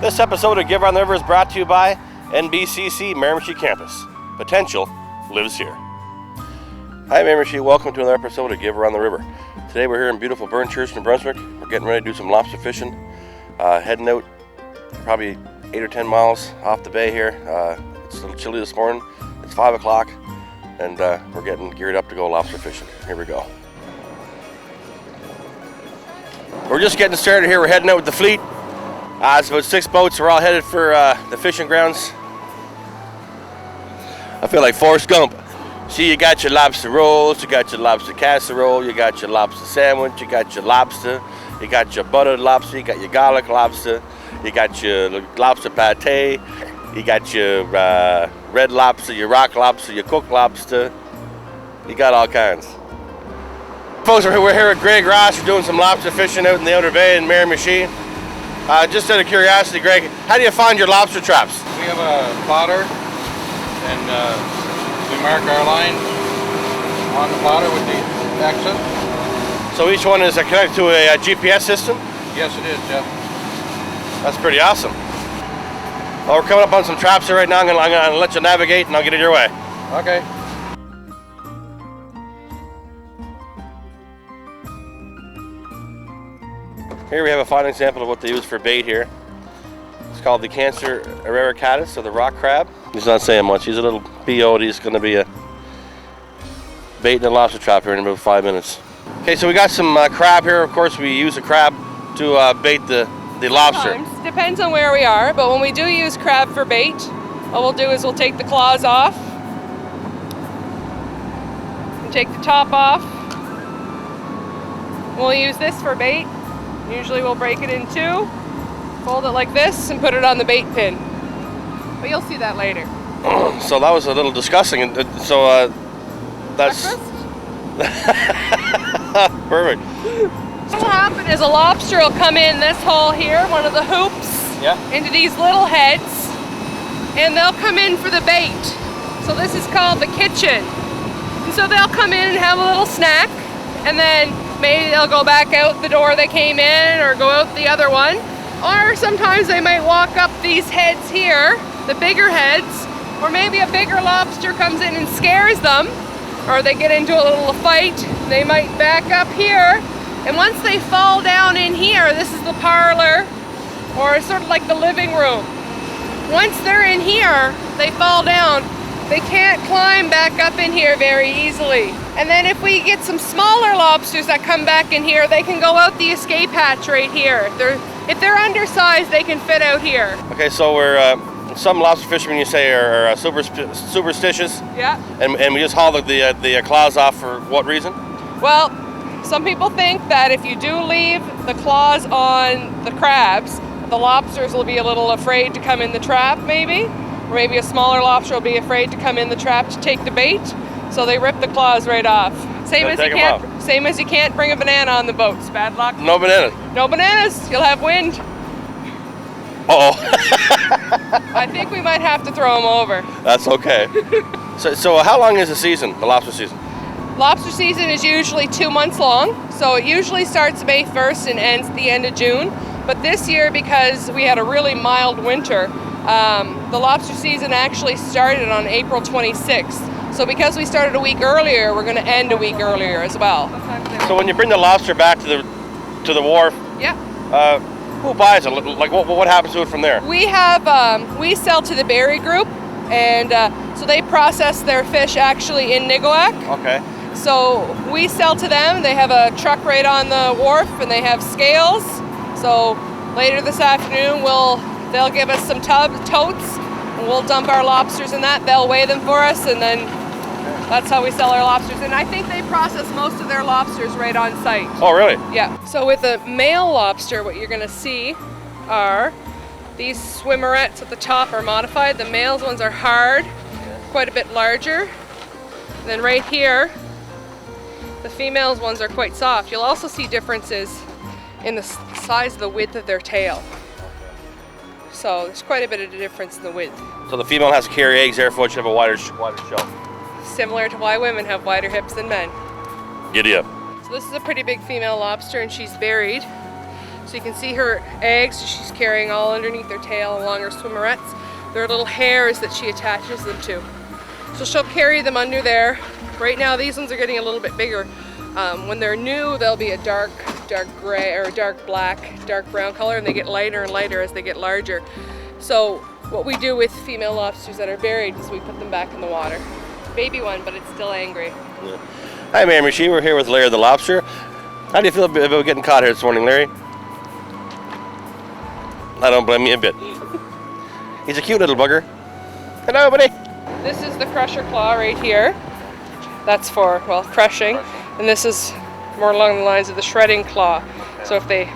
This episode of Give on the River is brought to you by NBCC Miramichi Campus. Potential lives here. Hi Miramichi, welcome to another episode of Give on the River. Today we're here in beautiful Burnchurch, New Brunswick. We're getting ready to do some lobster fishing. Heading out probably 8 or 10 miles off the bay here. It's a little chilly this morning. It's 5 o'clock and we're getting geared up to go lobster fishing. Here we go. We're just getting started here. We're heading out with the fleet. It's about 6 boats. We're all headed for the fishing grounds. I feel like Forrest Gump. See, you got your lobster rolls, you got your lobster casserole, you got your lobster sandwich, you got your lobster, you got your buttered lobster, you got your garlic lobster, you got your lobster pate, you got your red lobster, your rock lobster, your cooked lobster. You got all kinds. Folks, we're here with Greg Ross. We're doing some lobster fishing out in the Outer Bay in Miramichi. Just out of curiosity, Greg, how do you find your lobster traps? We have a plotter, and we mark our line on the plotter with the exit. So each one is connected to a GPS system? Yes, it is, Jeff. That's pretty awesome. Well, we're coming up on some traps here right now. I'm gonna let you navigate, and I'll get it your way. Okay. Here we have a fine example of what they use for bait here. It's called the Cancer eradicatus, or the rock crab. He's not saying much. He's a little BO. He's going to be a bait in a lobster trap here in about 5 minutes. Okay, so we got some crab here. Of course, we use a crab to bait the lobster. Sometimes. Depends on where we are, but when we do use crab for bait, what we'll do is we'll take the claws off and take the top off. We'll use this for bait. Usually we'll break it in two, fold it like this, and put it on the bait pin. But you'll see that later. So that was a little disgusting. So that's perfect. What will happen is a lobster will come in this hole here, one of the hoops, into these little heads, and they'll come in for the bait. So this is called the kitchen. And so they'll come in and have a little snack, and then maybe they'll go back out the door they came in or go out the other one. Or sometimes they might walk up these heads here, the bigger heads, or maybe a bigger lobster comes in and scares them, or they get into a little fight. They might back up here, and once they fall down in here, this is the parlor, or sort of like the living room. Once they're in here, they fall down. They can't climb back up in here very easily. And then if we get some smaller lobsters that come back in here, they can go out the escape hatch right here. If they're undersized, they can fit out here. Okay, so we're some lobster fishermen, you say, are superstitious. Yeah. And we just haul the claws off for what reason? Well, some people think that if you do leave the claws on the crabs, the lobsters will be a little afraid to come in the trap, maybe. Or maybe a smaller lobster will be afraid to come in the trap to take the bait, so they rip the claws right off. Same as you can't bring a banana on the boats. Bad luck. No bananas. No bananas. You'll have wind. Uh-oh. I think we might have to throw them over. That's okay. So how long is the season, the lobster season? Lobster season is usually 2 months long, so it usually starts May 1st and ends at the end of June. But this year, because we had a really mild winter, the lobster season actually started on April 26th. So because we started a week earlier, we're going to end a week earlier as well. So when you bring the lobster back to the wharf, who buys it? Like what happens to it from there? We have we sell to the Berry Group, and so they process their fish actually in Niguac. Okay. So we sell to them. They have a truck right on the wharf, and they have scales. So later this afternoon, they'll give us some totes, and we'll dump our lobsters in that. They'll weigh them for us, and then that's how we sell our lobsters. And I think they process most of their lobsters right on site. Oh, really? Yeah. So with a male lobster, what you're going to see are these swimmerettes at the top are modified. The males ones are hard, quite a bit larger. And then right here, the females ones are quite soft. You'll also see differences in the size of the width of their tail. So there's quite a bit of a difference in the width. So the female has to carry eggs, therefore should have a wider shell. Similar to why women have wider hips than men. Giddy up. So this is a pretty big female lobster, and she's buried. So So you can see her eggs she's carrying all underneath her tail along her swimmerettes. There are little hairs that she attaches them to. So she'll carry them under there. Right now these ones are getting a little bit bigger. When they're new, they'll be a dark gray or dark black, dark brown color, and they get lighter and lighter as they get larger. So what we do with female lobsters that are buried is we put them back in the water. Baby one, but it's still angry. Yeah. Hi, Mary Michie. We're here with Larry the lobster. How do you feel about getting caught here this morning, Larry? I don't blame you a bit. He's a cute little bugger. Hello, buddy. This is the crusher claw right here. That's for, well, crushing. And this is more along the lines of the shredding claw. So if they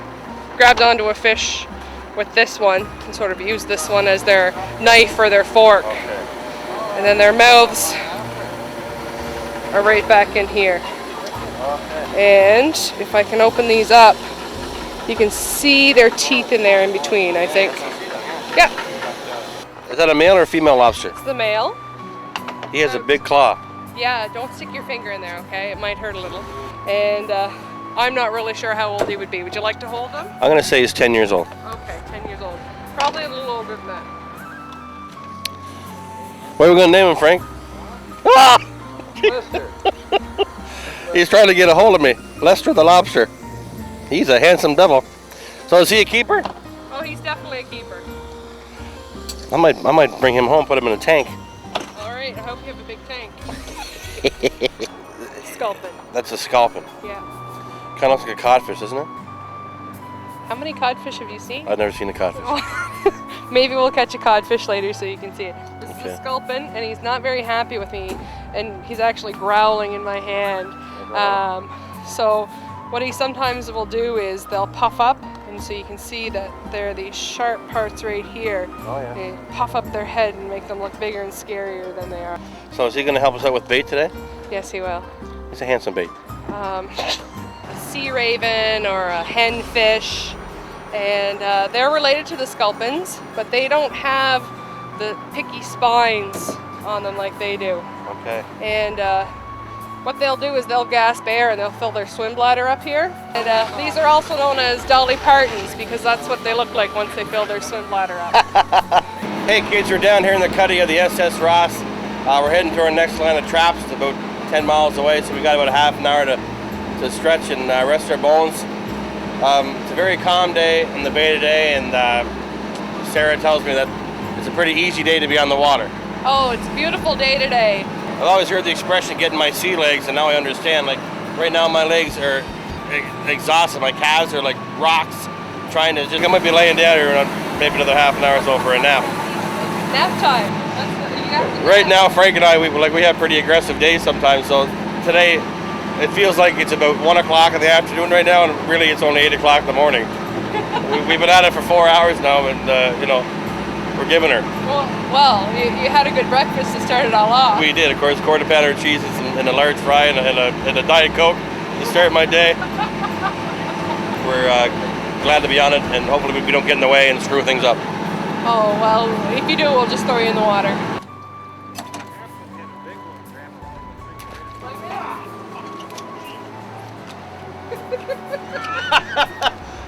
grabbed onto a fish with this one and sort of use this one as their knife or their fork. And then their mouths are right back in here. And if I can open these up, you can see their teeth in there in between, I think. Yeah. Is that a male or a female lobster? It's the male. He has a big claw. Yeah, don't stick your finger in there, okay? It might hurt a little. And I'm not really sure how old he would be. Would you like to hold him? I'm going to say he's 10 years old. Okay, 10 years old. Probably a little older than that. What are we going to name him, Frank? Ah! He's trying to get a hold of me. Lester the lobster. He's a handsome devil. So is he a keeper? Oh, he's definitely a keeper. I might bring him home, put him in a tank. All right, I hope you have a big tank. Sculpin. That's a sculpin. Yeah. Kind of looks like a codfish, doesn't it? How many codfish have you seen? I've never seen a codfish. Maybe we'll catch a codfish later so you can see it. This Okay. is a sculpin, and he's not very happy with me, and he's actually growling in my hand. So what he sometimes will do is they'll puff up, and so you can see that there are these sharp parts right here. Oh, yeah. They puff up their head and make them look bigger and scarier than they are. So is he going to help us out with bait today? Yes, he will. He's a handsome bait. A sea raven or a hen fish, and they're related to the sculpins, but they don't have the picky spines on them like they do. Okay. And what they'll do is they'll gasp air and they'll fill their swim bladder up here. And these are also known as Dolly Partons because that's what they look like once they fill their swim bladder up. Hey kids, we're down here in the cuddy of the SS Ross. We're heading to our next line of traps. It's about 10 miles away, so we got about a half an hour to stretch and rest our bones. It's a very calm day in the bay today, and Sarah tells me that it's a pretty easy day to be on the water. Oh, it's a beautiful day today. I've always heard the expression getting my sea legs, and now I understand. Like right now my legs are exhausted, my calves are like rocks, trying to just, I might be laying down here in maybe another half an hour or so for a nap. Nap time. You have to Right now Frank and I, we have pretty aggressive days sometimes, so today it feels like it's about 1 o'clock in the afternoon right now, and really it's only 8 o'clock in the morning. We've been at it for 4 hours now, and you know, we're giving her. Well, you had a good breakfast to start it all off. We did, of course, quarter pounder cheeses and a large fry and a Diet Coke to start my day. We're glad to be on it, and hopefully we don't get in the way and screw things up. Oh, well, if you do, we'll just throw you in the water.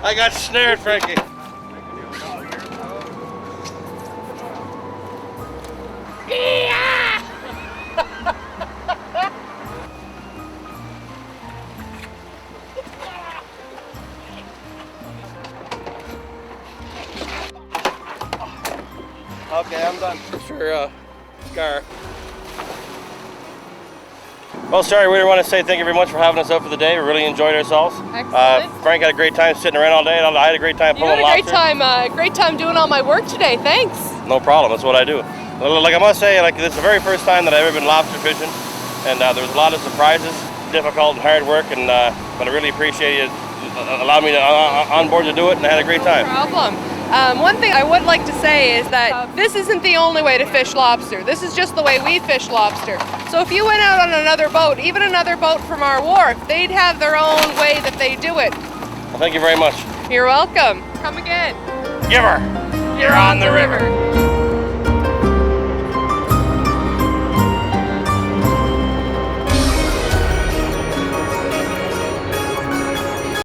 I got snared, Frankie. Okay, I'm done. For Scar. Well, sorry, we want to say thank you very much for having us out for the day. We really enjoyed ourselves. Excellent. Frank had a great time sitting around all day. I had a great time You pulling had lobster. a great time doing all my work today. Thanks. No problem. That's what I do. Like I must say, like this is the very first time that I've ever been lobster fishing, and there was a lot of surprises, difficult and hard work, and but I really appreciate you allowing me to on board to do it, and I had a great time. No problem. One thing I would like to say is that this isn't the only way to fish lobster. This is just the way we fish lobster. So if you went out on another boat, even another boat from our wharf, they'd have their own way that they do it. Well, thank you very much. You're welcome. Come again. Giver, you're on the river.